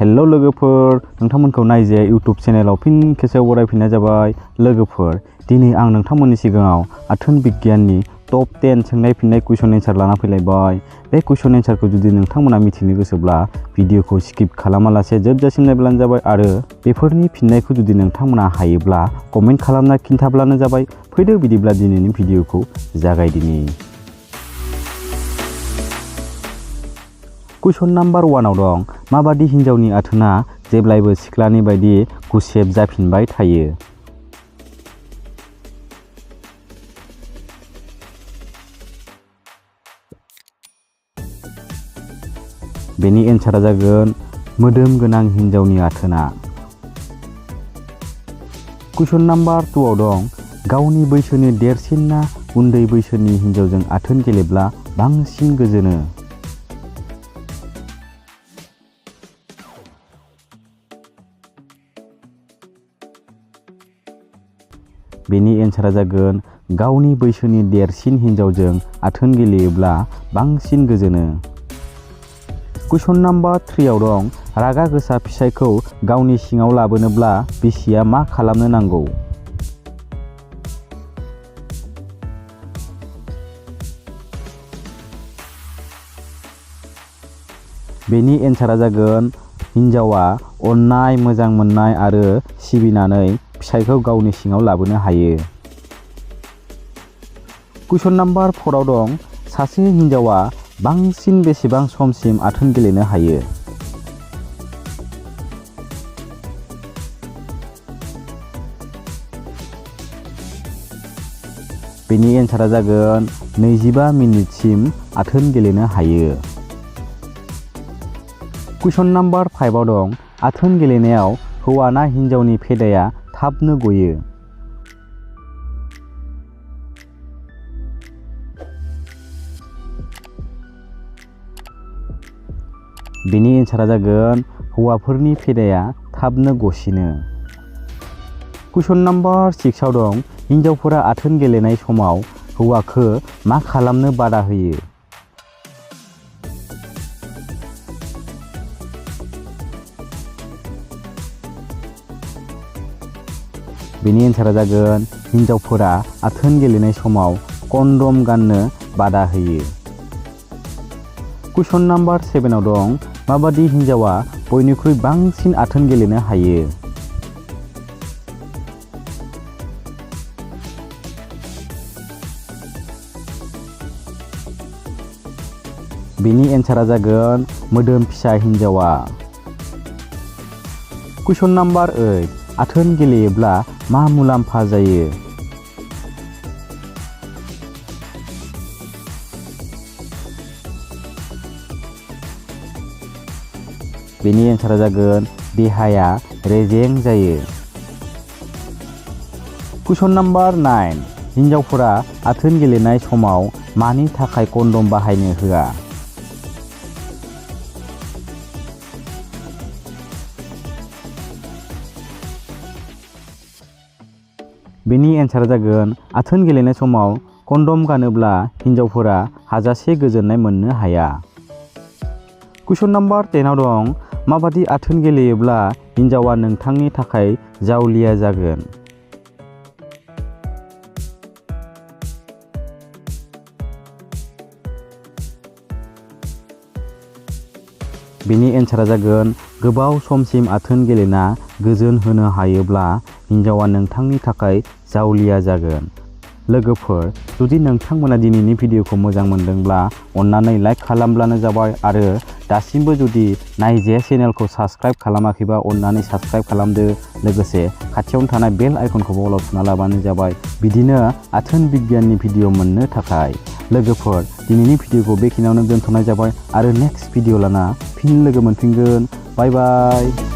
Hello लोगोफोर, नोंथांमोनखौ नायजे YouTube चेनेलाव फिन खेबसेबाव बरायफिननाय जाबाय। लोगोफोर, दिनै आं नोंथांमोननि सिगाङाव आथोन बिगियाननि टप 10 सोंनाय फिननाय कुइसन एन्सार लाना फैलायबाय। बे कुइसन एन्सारखौ जुदि नोंथांमोना मिथिनो गोसोब्ला भिडिअखौ स्किप खालामालासे जोबजासिम नायब्लानो जाबाय आरो बेफोरनि फिननायखौ जुदि नोंथांमोना हायोब्ला कमेन्ट खालामना खिन्थाब्लानो जाबाय। फैदो बिदिब्ला दिनैनि भिडिअखौ जागायदिनि। कुइसन नाम्बार 1 आव दं, माबादि हिन्जावनि आथोना जेब्लायबो सिख्लानि बायदि गुसेब जाफिनबाय थायो? बेनि एन्सारा जागोन मोदोम गोनां हिन्जावनि आथोना। कुइसन नाम्बार 2 आव दं, गावनि बैसोनि देरसिन ना उन्दै बैसोनि हिन्जावजों आथोन गेलेब्ला बांसिन गोजोनो? बेनि एन्सारा जागोन गावनि बैसोनि देरसिन हिन्जावजों आथोन गेलेयोब्ला बांसिन गोजोनो। कुइसन नाम्बार 3 आव दं, रागा गोसा फिसायखौ गावनि सिङाव लाबोनोब्ला बिसिया मा खालामनो नांगौ? बेनि एन्सारा जागोन हिन्जावा अननाय, मोजां मोननाय आरो सिबिनानै फिसायखौ गावनि सिङाव लाबोनो हायो। कुइसन नाम्बार 4 आव दं, सासे हिन्जावा बांसिन बेसेबां समसिम आथोन गेलेनो हायो? बेनि एन्सारा जागोन 25 मिनिटसिम आथोन गेलेनो हायो। कुइसन नाम्बार 5 आव दं, आथोन गेलेनायाव हौवा ना हिन्जावनि फेदाया थाबनो गयो? बेनि एन्सारा जागोन हौवाफोरनि फेदाया थाबनो गसिनो। कुइसन नाम्बार 6 आव दं, हिन्जावफोरा आथोन गेलेनाय समाव हौवाखौ मा खालामनो बादा होयो? बेनि एन्सारा जागोन हिन्जावफोरा आथोन गेलेनाय समाव कन्डम गाननो बादा होयो। कुइसन नाम्बार 7 आव दं, माबादि हिन्जावा बयनिख्रुइ बांसिन आथोन गेलेनो हायो? बेनि एन्सारा जागोन मोदोम फिसा हिन्जावा। कुइसन नाम्बार 8, आथोन गेलेयोब्ला मा मुलाम्फा जायो? बेनि एन्सारा जागोन देहाया रेजें जायो। कुइसन नाम्बार 9, हिन्जावफोरा आथोन गेलेनाय समाव मानि थाखाय कन्डम बाहायनो होआ? बेनि एन्सारा जागोन आथोन गेलेनाय समाव कन्डम गानोब्ला हिन्जावफोरा हाजासे गोजोननाय मोननो हाया। कुइसन नाम्बार 10 आव दं, माबादि आथोन गेलेयोब्ला हिन्जावा नोंथांनि थाखाय जाउलिया जागोन? बेनि एन्सारा जागोन गोबाव समसिम आथोन गेलेना गोजोन होनो हायोब्ला हिन्जावा नोंथांनि थाखाय जाउलिया जागोन। लोगोफोर, जुदि नोंथांमोना दिनैनि भिडिअखौ मोजां मोनदोंब्ला अन्नानै लाइक खालामब्लानो जाबाय आरो दासिमबो जुदि नायजे चेनेलखौ साबस्क्राइब खालामाखैबा अन्नानै साबस्क्राइब खालामदो। लोगोसे खाथियावनो थानाय बेल आइकनखौबो अलाव थुना लाबानो जाबाय, बिदिनो आथोन बिगियाननि भिडिअ मोननो थाखाय। लोगोफोर, दिनैनि भिडिअखौ बेखिनियावनो दोनथ'नाय जाबाय आरो नेक्स्ट भिडिअ लाना फिन लोगो मोनफिनगोन। बाय बाय।